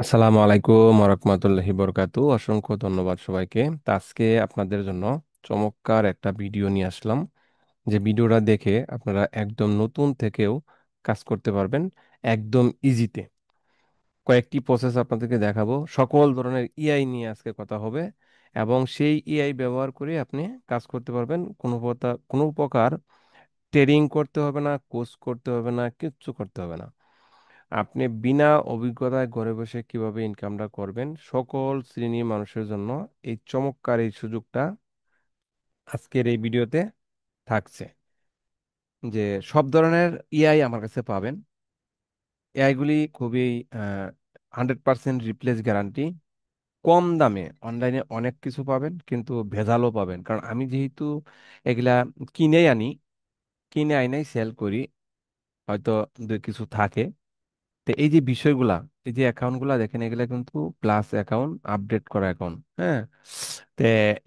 আসসালামু আলাইকুম ওরহমতুল্লাহি বরকাতু। অসংখ্য ধন্যবাদ সবাইকে। তা আজকে আপনাদের জন্য চমৎকার একটা ভিডিও নিয়ে আসলাম। যে ভিডিওটা দেখে আপনারা একদম নতুন থেকেও কাজ করতে পারবেন একদম ইজিতে। কয়েকটি প্রসেস আপনাদেরকে দেখাবো, সকল ধরনের ইআই নিয়ে আজকে কথা হবে, এবং সেই ইআই ব্যবহার করে আপনি কাজ করতে পারবেন। কোনো প্রকার ট্রেডিং করতে হবে না, কোর্স করতে হবে না, কিচ্ছু করতে হবে না। আপনি বিনা অভিজ্ঞতায় ঘরে বসে কিভাবে ইনকামটা করবেন সকল শ্রেণীর মানুষের জন্য এই চমৎকার এই সুযোগটা আজকের এই ভিডিওতে থাকছে। যে সব ধরনের ইআই আমার কাছে পাবেন। এআই গুলি খুবই 100% রিপ্লেস গ্যারান্টি। কম দামে অনলাইনে অনেক কিছু পাবেন, কিন্তু ভেজালও পাবেন, কারণ আমি যেহেতু এগুলা কিনে আনি, কিনে আইনাই সেল করি। হয়তো দুই কিছু থাকে। তো এই যে বিষয়গুলা, এই যে অ্যাকাউন্টগুলা দেখেন, এগুলা কিন্তু প্লাস অ্যাকাউন্ট, আপডেট করা অ্যাকাউন্ট। হ্যাঁ। তো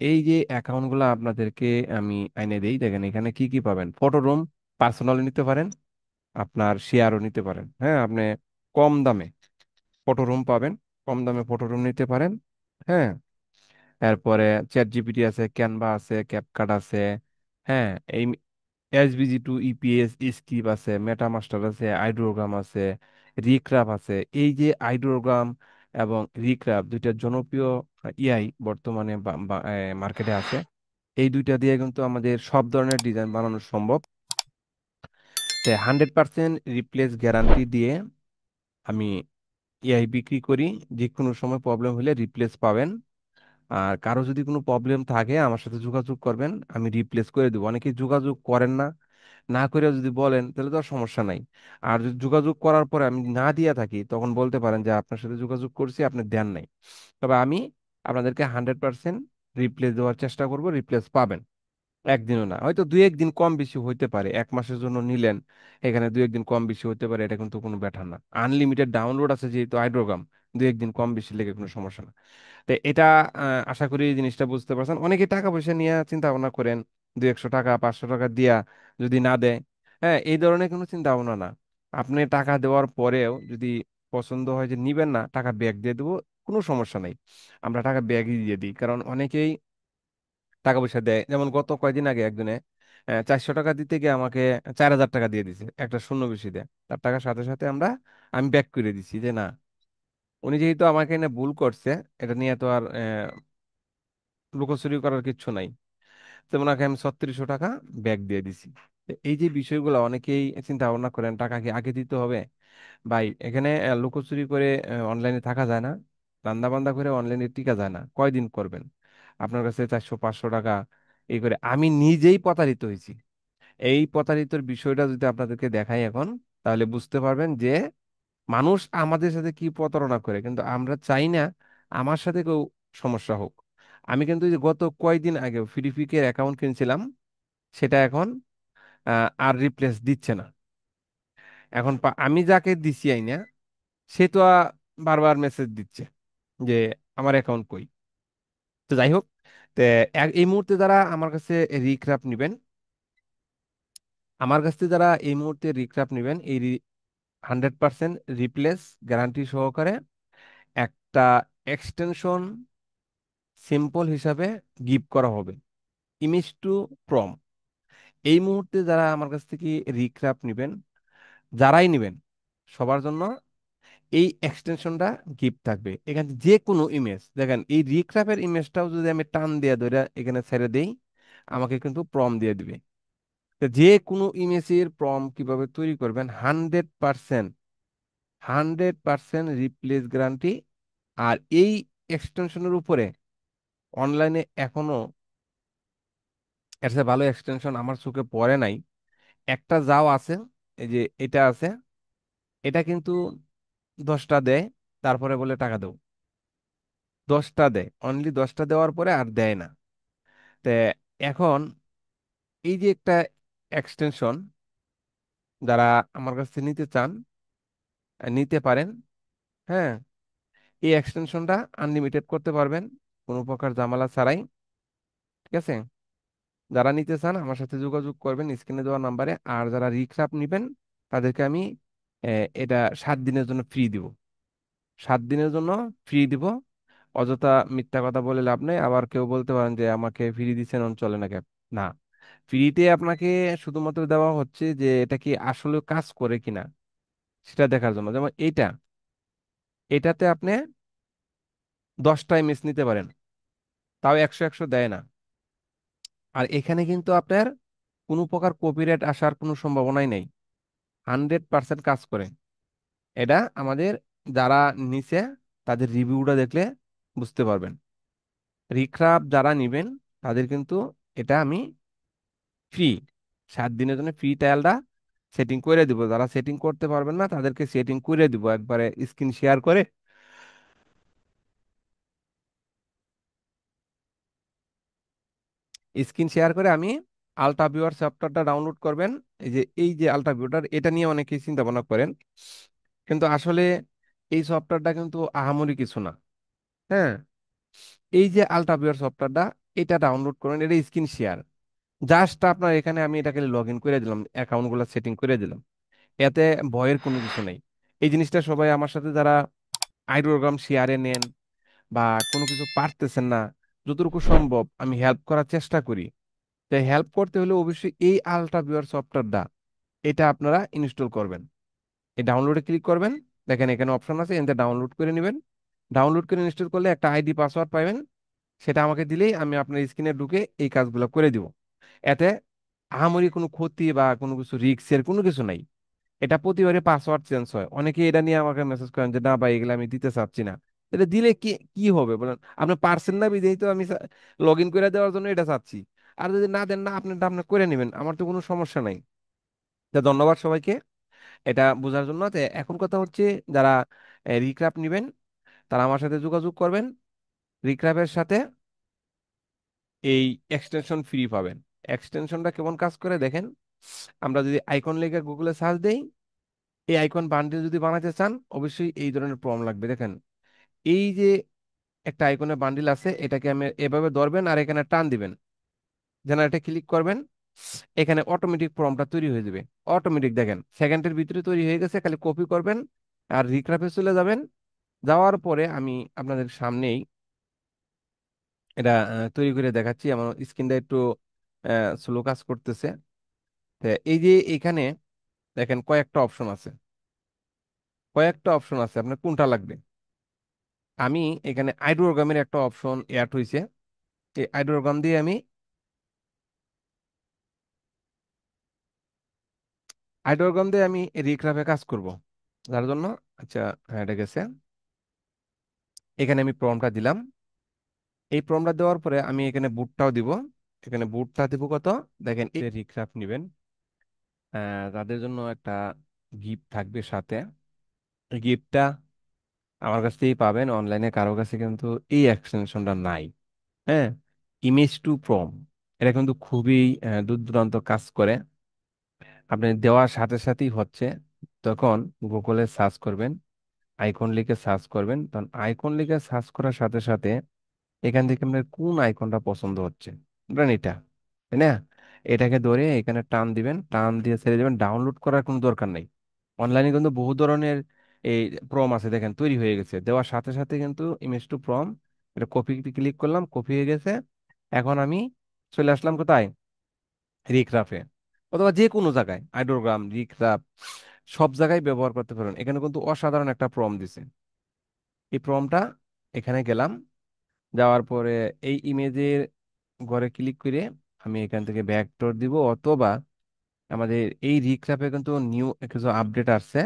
এই যে অ্যাকাউন্টগুলা আপনাদেরকে আমি আইনে দেই, দেখেন এখানে কি কি পাবেন। ফটো রুম পার্সোনালি নিতে পারেন, আপনার শেয়ারও নিতে পারেন। হ্যাঁ, আপনি কম দামে ফটো রুম পাবেন, কম দামে ফটো রুম নিতে পারেন। হ্যাঁ। এরপরে চ্যাট জিপিটি আছে, ক্যানভা আছে, ক্যাপকাট আছে। হ্যাঁ। এই এসবিজি 2 ইপিএস স্ক্রিপ্ট আছে, মেটামাস্টার আছে, আইড্রোগ্রাম আছে, রিক্রাফ আছে। এই যে আইড্রোগ্রাম এবং রিক্রাফ দুইটা জনপ্রিয় ইআই বর্তমানে মার্কেটে আছে। এই দুইটা দিয়ে কিন্তু আমাদের সব ধরনের ডিজাইন বানানো সম্ভব। তো 100% রিপ্লেস গ্যারান্টি দিয়ে আমি এআই বিক্রি করি। যে কোনো সময় প্রবলেম হলে রিপ্লেস পাবেন। আর কারো যদি কোনো প্রবলেম থাকে আমার সাথে যোগাযোগ করবেন, আমি রিপ্লেস করে দেবো। অনেকে যোগাযোগ করেন না, না করে যদি বলেন তাহলে তো আর সমস্যা নাই। আর যদি যোগাযোগ করার পরে আমি না দিয়ে থাকি, তখন বলতে পারেন যে আপনার সাথে যোগাযোগ করছি, আপনি দেন নাই। তবে আমি আপনাদেরকে 100% রিপ্লেস দেওয়ার চেষ্টা করব, রিপ্লেস পাবেন। একদিনও না, হয়তো দুই একদিন কম বেশি হইতে পারে। এক মাসের জন্য নিলেন, এখানে দুই একদিন কম বেশি হতে পারে, এটা কিন্তু কোনো ব্যাপার না। আনলিমিটেড ডাউনলোড আছে যেহেতু হাইড্রোগ্রাম, দুই একদিন কম বেশি লেগে কোনো সমস্যা না। তো এটা আশা করি এই জিনিসটা বুঝতে পারছেন। অনেকে টাকা পয়সা নিয়ে চিন্তা ভাবনা করেন, 200 টাকা 500 টাকা দিয়া যদি না দেয়। হ্যাঁ, এই ধরনের কোনো চিন্তা ভাবনা না। আপনি টাকা দেওয়ার পরেও যদি পছন্দ হয় যে নিবেন না, টাকা ব্যাক দিয়ে দেবো, কোনো সমস্যা নাই। আমরা টাকা ব্যাগই দিয়ে দিই, কারণ অনেকেই টাকা পয়সা দেয়। যেমন গত কয়েকদিন আগে একজনে 400 টাকা দিতে গিয়ে আমাকে 4000 টাকা দিয়ে দিছে, একটা শূন্য বেশি দেয়। তার টাকার সাথে সাথে আমি ব্যাক করে দিছি যে না, উনি যেহেতু আমাকে এনে ভুল করছে, এটা নিয়ে তো আর লুকোচুরি করার কিচ্ছু নাই। তো ওনাকে আমি 3600 টাকা ব্যাক দিয়ে দিছি। তো এই যে বিষয়গুলো অনেকেই চিন্তা ভাবনা করেন, টাকা কি আগে দিতে হবে। ভাই, এখানে লুকোচুরি করে অনলাইনে থাকা যায় না, রান্দা বান্দা করে অনলাইনে টিকা যায় না। কয়দিন করবেন? আপনার কাছে 400 500 টাকা এই করে আমি নিজেই প্রতারিত হয়েছি। এই প্রতারিতর বিষয়টা যদি আপনাদেরকে দেখাই এখন, তাহলে বুঝতে পারবেন যে মানুষ আমাদের সাথে কি প্রতারণা করে, কিন্তু আমরা চাই না আমার সাথে কেউ সমস্যা হোক। আমি কিন্তু এই যে গত কয়েকদিন আগে ফ্রিপিকের অ্যাকাউন্ট কিনছিলাম, সেটা এখন আর রিপ্লেস দিচ্ছে না। এখন আমি যাকে দিছি আইনা, সে তো বারবার মেসেজ দিচ্ছে যে আমার অ্যাকাউন্ট কই। তো যাই হোক, তো এই মুহূর্তে যারা আমার কাছে রিক্রাপ নিবেন, আমার কাছ থেকে যারা এই মুহূর্তে রিক্রাপ নিবেন, এই 100% রিপ্লেস গ্যারান্টি সহকারে একটা এক্সটেনশন সিম্পল হিসাবে গিফট করা হবে, ইমেজ টু প্রম। এই মুহূর্তে যারা আমার কাছ থেকে রিক্রাপ নিবেন, যারাই নিবেন, সবার জন্য এই এক্সটেনশনটা গিফট থাকবে। এখানে যে কোনো ইমেজ দেখেন, এই রিক্রাফের ইমেজটাও যদি আমি টান দিয়ে ধরে এখানে ছেড়ে দেই, আমাকে কিন্তু প্রম দিয়ে দিবে। তো যে কোনো ইমেজের প্রম কিভাবে তৈরি করবেন, 100% রিপ্লেস গ্যারান্টি। আর এই এক্সটেনশনের উপরে অনলাইনে এখনো এর চেয়ে ভালো এক্সটেনশন আমার চোখে পড়ে নাই। একটা যাও আছে, এই যে এটা আছে, এটা কিন্তু 10টা দেয়, তারপরে বলে টাকা দেও। 10টা দেয়, অনলি 10টা দেওয়ার পরে আর দেয় না। তে এখন এই যে একটা এক্সটেনশন, যারা আমার কাছ থেকে নিতে চান নিতে পারেন। হ্যাঁ, এই এক্সটেনশনটা আনলিমিটেড করতে পারবেন কোনো প্রকার ঝামেলা ছাড়াই। ঠিক আছে? যারা নিতে চান আমার সাথে যোগাযোগ করবেন স্ক্রিনে দেওয়া নাম্বারে। আর যারা রিক্সাপ নিবেন, তাদেরকে আমি এটা 7 দিনের জন্য ফ্রি দিব। 7 দিনের জন্য ফ্রি দিব। অযথা মিথ্যা কথা বলে লাভ নেই, আবার কেউ বলতে পারেন যে আমাকে ফ্রি দিচ্ছেন চলে না কেন। না, ফ্রিতে আপনাকে শুধুমাত্র দেওয়া হচ্ছে যে এটা কি আসলে কাজ করে কিনা সেটা দেখার জন্য। যেমন এটাতে আপনি 10টা এমএস নিতে পারেন, তাও 100 100 দেয় না। আর এখানে কিন্তু আপনার কোনো প্রকার কপিরাইট আসার কোনো সম্ভাবনাই নেই, 100% কাজ করে। এটা আমাদের যারা নিচে তাদের রিভিউটা দেখলে বুঝতে পারবেন। রিক্রাফ যারা নিবেন তাদের কিন্তু এটা আমি ফ্রি, 7 দিনের জন্য ফ্রি ট্রায়ালটা সেটিং করে দিব। যারা সেটিং করতে পারবেন না তাদেরকে সেটিং করে দিব একবারে স্ক্রিন শেয়ার করে। স্ক্রিন শেয়ার করে আমি আলট্রা ভিউয়ার সফটওয়্যারটা ডাউনলোড করবেন। এই যে আলট্রা ভিউটার, এটা নিয়ে অনেকেই চিন্তা ভাবনা করেন, কিন্তু আসলে এই সফটওয়্যারটা কিন্তু আহামরি কিছু না। হ্যাঁ, এই যে আলট্রা ভিউয়ার সফটওয়্যারটা, এটা ডাউনলোড করেন, এটা স্ক্রিন শেয়ার। জাস্ট আপনার এখানে আমি এটাকে লগ ইন করে দিলাম, অ্যাকাউন্টগুলো সেটিং করে দিলাম। এতে ভয়ের কোনো কিছু নেই। এই জিনিসটা সবাই আমার সাথে যারা আইডিওগ্রাম শেয়ারে নেন বা কোনো কিছু পারতেছেন না, যতটুকু সম্ভব আমি হেল্প করার চেষ্টা করি। তাই হেল্প করতে হলে অবশ্যই এই আলট্রা ভিউয়ার সফটওয়্যারটা এটা আপনারা ইনস্টল করবেন। এই ডাউনলোডে ক্লিক করবেন, দেখেন এখানে অপশন আছে, এখান থেকে ডাউনলোড করে নেবেন। ডাউনলোড করে ইনস্টল করলে একটা আইডি পাসওয়ার্ড পাবেন, সেটা আমাকে দিলেই আমি আপনার স্ক্রিনে ঢুকে এই কাজগুলো করে দিব। এতে আহামরি কোনো ক্ষতি বা কোনো কিছু রিস্কের কোনো কিছু নাই। এটা প্রতিবারে পাসওয়ার্ড চেঞ্জ হয়, অনেকে এটা নিয়ে আমাকে মেসেজ করেন যে না ভাই এগুলো আমি দিতে চাচ্ছি না। এটা দিলে কি কি হবে বলেন? আপনি পারছেন না বিদেই তো আমি লগ ইন করে দেওয়ার জন্য এটা চাচ্ছি। আর যদি না দেন, না আপনারটা আপনি করে নেবেন, আমার তো কোনো সমস্যা নাই। তা ধন্যবাদ সবাইকে এটা বোঝার জন্য। তো এখন কথা হচ্ছে, যারা রিক্রাফ নেবেন তারা আমার সাথে যোগাযোগ করবেন। রিক্রাফের সাথে এই এক্সটেনশন ফ্রি পাবেন। এক্সটেনশনটা কেমন কাজ করে দেখেন, আমরা যদি আইকন লিখে গুগলে সার্চ দেই, এই আইকন বান্ডিল যদি বানাতে চান অবশ্যই এই ধরনের প্রম লাগবে। দেখেন এই যে একটা আইকনের বান্ডিল আছে, এটাকে আমি এভাবে ধরবেন আর এখানে টান দিবেন, জেনারেটে ক্লিক করবেন, এখানে অটোমেটিক প্রমটা তৈরি হয়ে যাবে। অটোমেটিক দেখেন সেকেন্ডের ভিতরে তৈরি হয়ে গেছে, খালি কপি করবেন আর রিক্রাফে চলে যাবেন। যাওয়ার পরে আমি আপনাদের সামনেই এটা তৈরি করে দেখাচ্ছি। আমার স্ক্রিনটা একটু স্লো কাজ করতেছে। তো এই যে এখানে দেখেন কয়েকটা অপশন আছে, আপনার কোনটা লাগবে? আমি এখানে আইডোরগ্রামের একটা অপশন অ্যাড হয়েছে, এই আইডোরগ্রাম দিয়ে আমি রিক্রাফে কাজ করব। যার জন্য আচ্ছা, হ্যাঁ এটা গেছে। এখানে আমি প্রমটা দিলাম। এই প্রমটা দেওয়ার পরে আমি এখানে বুটটাও দিব। এখানে বুটটা দিব কত, দেখেন এই রিক্রাফ নেবেন তাদের জন্য একটা গিফট থাকবে সাথে। গিফটটা আমার কাছ থেকেই পাবেন, অনলাইনে কারো কাছে কিন্তু এই এক্সটেনশনটা নাই। হ্যাঁ, ইমেজ টু প্রম, এটা কিন্তু খুবই দূর দূরান্ত কাজ করে। আপনি দেওয়ার সাথে সাথেই হচ্ছে। তখন গুগলে সার্চ করবেন, আইকন লিখে সার্চ করবেন, তখন আইকন লিখে সার্চ করার সাথে সাথে এখান থেকে আপনার কোন আইকনটা পছন্দ হচ্ছে, ধরেন এটা, তাই না? এটাকে ধরে এখানে টান দিবেন, টান দিয়ে ছেড়ে দেবেন, ডাউনলোড করার কোনো দরকার নেই। অনলাইনে কিন্তু বহু ধরনের এই প্রম আছে, দেখেন তৈরি হয়ে গেছে। দেওয়ার সাথে সাথে কিন্তু ইমেজ টু প্রম, এটা কপি ক্লিক করলাম, কপি হয়ে গেছে। এখন আমি চলে আসলাম কোথায়, রিক্রাফে, অথবা যে কোনো জায়গায় আইডোগ্রাম রিক্রাফ সব জায়গায় ব্যবহার করতে পারেন। এখানে কিন্তু অসাধারণ একটা প্রম দিছে। এই প্রমটা এখানে গেলাম, যাওয়ার পরে এই ইমেজের ঘরে ক্লিক করে আমি এখান থেকে ভেক্টর দিব, অথবা আমাদের এই রিক্রাফে কিন্তু নিউ কিছু আপডেট আসছে।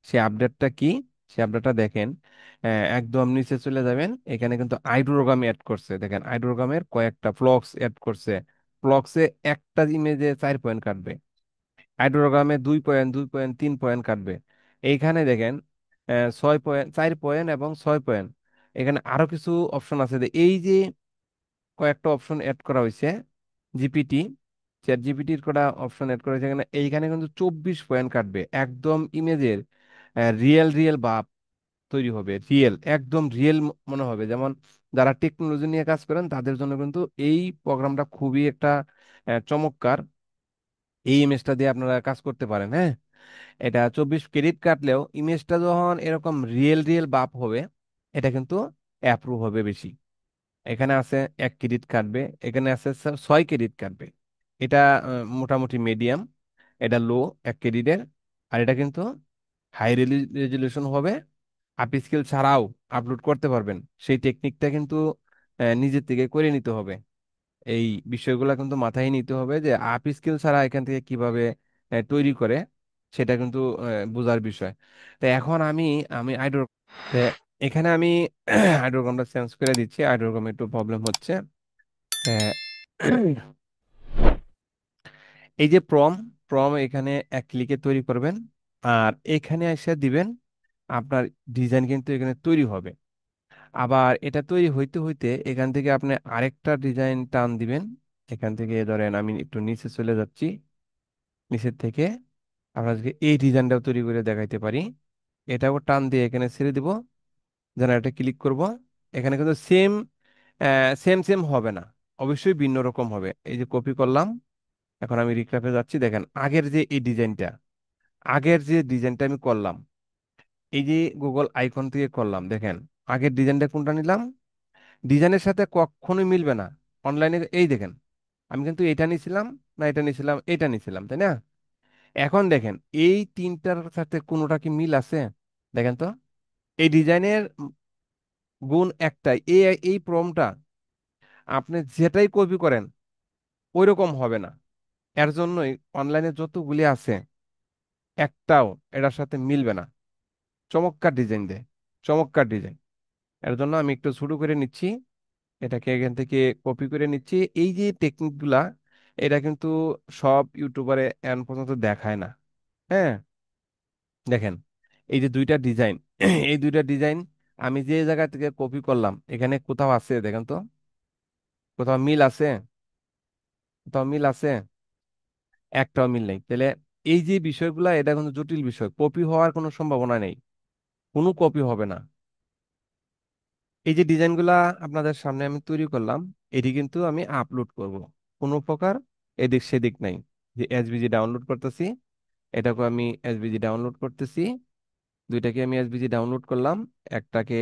সেই আপডেটটা কি, সেই আপডেটটা দেখেন একদম নিচে চলে যাবেন, এখানে কিন্তু আইডোরোগাম অ্যাড করছে। দেখেন আইডোরোগামের কয়েকটা ফ্লক্স অ্যাড করছে। ফ্লক্সে একটা ইমেজে 4 পয়েন্ট কাটবে, হাইড্রোগ্রামে 2 পয়েন্ট 2 পয়েন্ট 3 পয়েন্ট কাটবে। এইখানে দেখেন 6 পয়েন্ট 4 পয়েন্ট এবং 6 পয়েন্ট। এখানে আরো কিছু অপশন আছে, এই যে কয়েকটা অপশন অ্যাড করা হয়েছে। জিপিটি, চ্যাট জিপিটির কটা অপশন অ্যাড করা হয়েছে এখানে। এইখানে কিন্তু 24 পয়েন্ট কাটবে, একদম ইমেজের রিয়েল রিয়েল ভাব তৈরি হবে, রিয়েল একদম রিয়েল মনে হবে। যেমন যারা টেকনোলজি নিয়ে কাজ করেন তাদের জন্য কিন্তু এই প্রোগ্রামটা খুবই একটা চমৎকার। এই ইমেজটা দিয়ে আপনারা কাজ করতে পারেন। হ্যাঁ, এটা 24 ক্রেডিট কাটলেও ইমেজটা যখন এরকম রিয়েল রিয়েল বাপ হবে, এটা কিন্তু অ্যাপ্রুভ হবে বেশি। এখানে আছে 1 ক্রেডিট কাটবে, এখানে আছে 6 ক্রেডিট কাটবে। এটা মোটামুটি মিডিয়াম, এটা লো 1 ক্রেডিটের। আর এটা কিন্তু হাই রেজলিউশন হবে। আপনি স্কিল ছাড়াও আপলোড করতে পারবেন, সেই টেকনিকটা কিন্তু নিজের থেকে করে নিতে হবে। এই বিষয়গুলো কিন্তু মাথায় নিতে হবে যে আপ স্কিল ছাড়া এখান থেকে কিভাবে তৈরি করে, সেটা কিন্তু বোঝার বিষয়। তো এখন আমি আমি আইডোর তে এখানে আমি আইডোরকমটা চেঞ্জ করে দিচ্ছি, আইডোরকম একটু প্রবলেম হচ্ছে। তে এই যে প্রম প্রম এখানে 1 ক্লিকে তৈরি করবেন, আর এখানে এসে দিবেন আপনার ডিজাইন কিন্তু এখানে তৈরি হবে। আবার এটা তৈরি হইতে হইতে এখান থেকে আপনি আরেকটা ডিজাইন টান দিবেন। এখান থেকে ধরেন আমি একটু নিচে চলে যাচ্ছি, নিচের থেকে আপনাদেরকে এই ডিজাইনটাও তৈরি করে দেখাইতে পারি। এটাও টান দিয়ে এখানে ছেড়ে দিব, জেনারেটে ক্লিক করব। এখানে কিন্তু সেম সেম সেম হবে না, অবশ্যই ভিন্ন রকম হবে। এই যে কপি করলাম, এখন আমি রিক্রাফে যাচ্ছি, দেখেন আগের যে এই ডিজাইনটা, আগের যে ডিজাইনটা আমি করলাম, এই যে গুগল আইকন থেকে করলাম, দেখেন আগের ডিজাইনটা কোনটা নিলাম, ডিজাইনের সাথে কখনোই মিলবে না অনলাইনে। এই দেখেন আমি কিন্তু এটা নিছিলাম, না এটা নিছিলাম, এটা নিছিলাম, তাই না? এখন দেখেন এই তিনটার সাথে কোনোটা কি মিল আছে? দেখেন তো, এই ডিজাইনের গুণ একটাই, এই প্রমটা আপনি যেটাই কপি করেন ওই রকম হবে না। এর জন্যই অনলাইনে যতগুলি আছে একটাও এটার সাথে মিলবে না। চমৎকার ডিজাইন দেয়, চমৎকার ডিজাইন। এর জন্য আমি একটু ছোট করে নিচ্ছি, এটাকে এখান থেকে কপি করে নিচ্ছি। এই যে টেকনিকগুলা, এটা কিন্তু সব ইউটিউবারে এখন পর্যন্ত দেখায় না। হ্যাঁ, দেখেন এই যে দুইটা ডিজাইন এই দুইটা ডিজাইন আমি যে জায়গা থেকে কপি করলাম, এখানে কোথাও আছে দেখেন তো, কোথাও মিল আছে? কোথাও মিল আছে? একটাও মিল নেই। তাহলে এই যে বিষয়গুলা, এটা কিন্তু জটিল বিষয়, কপি হওয়ার কোনো সম্ভাবনা নেই, কোনো কপি হবে না। এই যে ডিজাইনগুলা আপনাদের সামনে আমি তৈরি করলাম, এটি কিন্তু আমি আপলোড করব, কোনো প্রকার এদিক সেদিক নাই। যে এসভিজি ডাউনলোড করতেছি, এটাকে আমি এসভিজি ডাউনলোড করতেছি, দুইটাকে আমি এসভিজি ডাউনলোড করলাম, একটাকে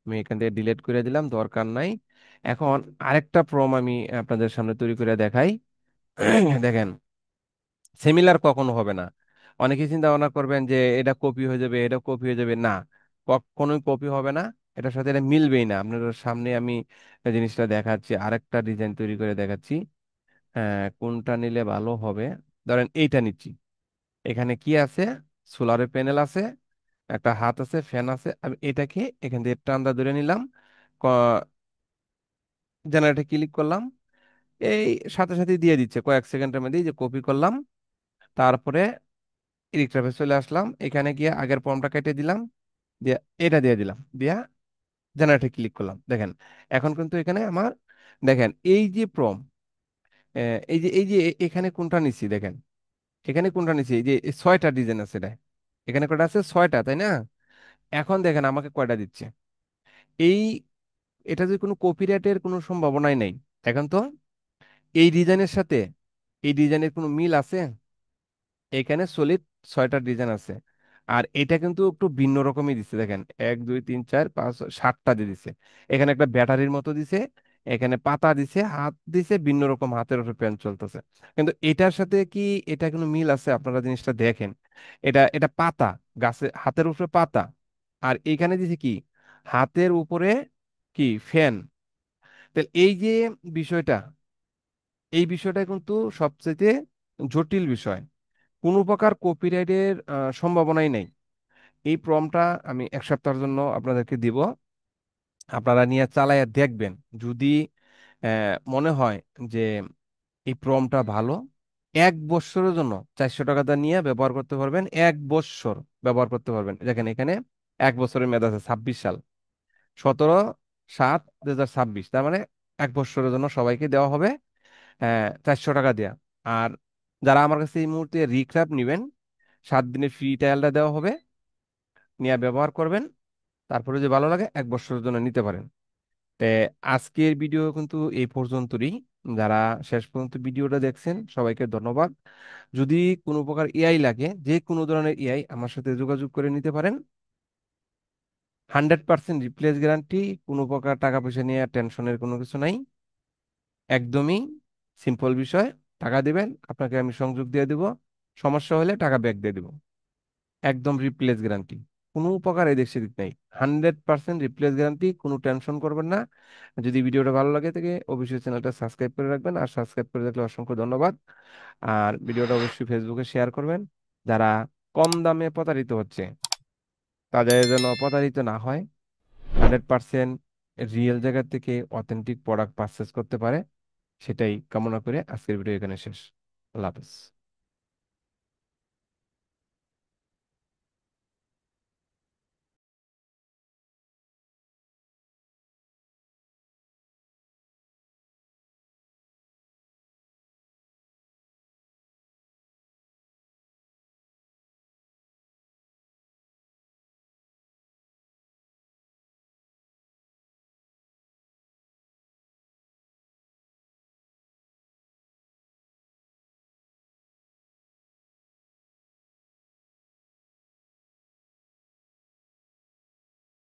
আমি এখান থেকে ডিলিট করে দিলাম, দরকার নাই। এখন আরেকটা প্রম আমি আপনাদের সামনে তৈরি করে দেখাই। দেখেন সিমিলার কখনো হবে না। অনেকে চিন্তা ভাবনা করবেন যে এটা কপি হয়ে যাবে, এটা কপি হয়ে যাবে, না, কখনোই কপি হবে না। এটার সাথে এটা মিলবেই না। আপনাদের সামনে আমি এই জিনিসটা দেখাচ্ছি, আরেকটা ডিজাইন তৈরি করে দেখাচ্ছি। কোনটা নিলে ভালো হবে? ধরেন এইটা নিচ্ছি। এখানে কি আছে? সোলারের প্যানেল আছে, একটা হাত আছে, ফ্যান আছে। আমি এটাকে এখান থেকে টান্দা ধরে নিলাম, জেনারেটে ক্লিক করলাম, এই সাথে সাথে দিয়ে দিচ্ছে কয়েক সেকেন্ডের মধ্যে। এই যে কপি করলাম, তারপরে ইলেকট্রাফে চলে আসলাম, এখানে গিয়ে আগের ফর্মটা কেটে দিলাম, দিয়ে এটা দিয়ে দিলাম, দিয়া জেনারেটে ক্লিক করলাম। দেখেন এখন কিন্তু এখানে আমার, দেখেন এই যে প্রম, এই যে এখানে কোনটা নিচ্ছি দেখেন, এখানে কোনটা নিচ্ছি, এই যে এই 6টা ডিজাইন আছে এটা, এখানে কয়টা আছে? 6টা, তাই না? এখন দেখেন আমাকে কয়টা দিচ্ছে। এই এটা যে কোনো কপিরাইটের কোনো সম্ভাবনাই নেই। এখন তো এই ডিজাইনের সাথে এই ডিজাইনের কোনো মিল আছে? এখানে সলিড 6টা ডিজাইন আছে, আর এটা কিন্তু একটু ভিন্ন রকমই দিচ্ছে। দেখেন 1 2 3 4 5 7টা দিয়ে দিছে। এখানে একটা ব্যাটারির মতো দিছে, এখানে পাতা দিছে, হাত দিছে, ভিন্ন রকম হাতের উপরে পেন চলতেছে। কিন্তু এটার সাথে কি এটা কোনো মিল আছে? আপনারা জিনিসটা দেখেন, এটা এটা পাতা, গাছে হাতের উপরে পাতা, আর এইখানে দিছে কি, হাতের উপরে কি ফ্যান। তাহলে এই যে বিষয়টা, এই বিষয়টা কিন্তু সবচেয়ে জটিল বিষয়। কোনো প্রকার কপিরাইটের সম্ভাবনাই নেই। এই প্রমটা আমি 1 সপ্তাহের জন্য আপনাদেরকে দিব, আপনারা নিয়ে চালাইয়া দেখবেন। যদি মনে হয় যে এই প্রমটা ভালো, 1 বছরের জন্য 400 টাকা দিয়ে নিয়ে ব্যবহার করতে পারবেন, 1 বছর ব্যবহার করতে পারবেন। দেখেন এখানে 1 বছরের মেয়াদ আছে, 26 সাল, 17/7/2026, তার মানে 1 বছরের জন্য সবাইকে দেওয়া হবে 400 টাকা দেয়া। আর যারা আমার কাছে এই মুহূর্তে রিক্রাপ নেবেন, 7 দিনের ফ্রি ট্রায়ালটা দেওয়া হবে, নিয়ে ব্যবহার করবেন, তারপরে যে ভালো লাগে 1 বছরের জন্য নিতে পারেন। তে আজকের ভিডিও কিন্তু এই পর্যন্তই। যারা শেষ পর্যন্ত ভিডিওটা দেখছেন সবাইকে ধন্যবাদ। যদি কোনো প্রকার এআই লাগে, যে কোনো ধরনের এআই আমার সাথে যোগাযোগ করে নিতে পারেন। 100% রিপ্লেস গ্যারান্টি, কোনো প্রকার টাকা পয়সা নিয়ে টেনশনের কোনো কিছু নাই। একদমই সিম্পল বিষয়। টাকা দিবেন, আপনাকে আমি সংযোগ দিয়ে দিব, সমস্যা হলে টাকা ব্যাক দিয়ে দিব। একদম রিপ্লেস গ্যারান্টি, কোনো প্রকার এদিক সেদিক নাই। 100% রিপ্লেস গ্যারান্টি, কোনো টেনশন করবেন না। যদি ভিডিওটা ভালো লাগে থাকে অবশ্যই চ্যানেলটা সাবস্ক্রাইব করে রাখবেন, আর সাবস্ক্রাইব করে রাখলে অসংখ্য ধন্যবাদ। আর ভিডিওটা অবশ্যই ফেসবুকে শেয়ার করবেন। যারা কম দামে প্রতারিত হচ্ছে তাদের যেন প্রতারিত না হয়, 100% রিয়েল জায়গা থেকে অথেন্টিক প্রোডাক্ট পারচেস করতে পারে, সেটাই কামনা করে আজকের ভিডিও এখানে শেষ। আল্লাহ হাফেজ।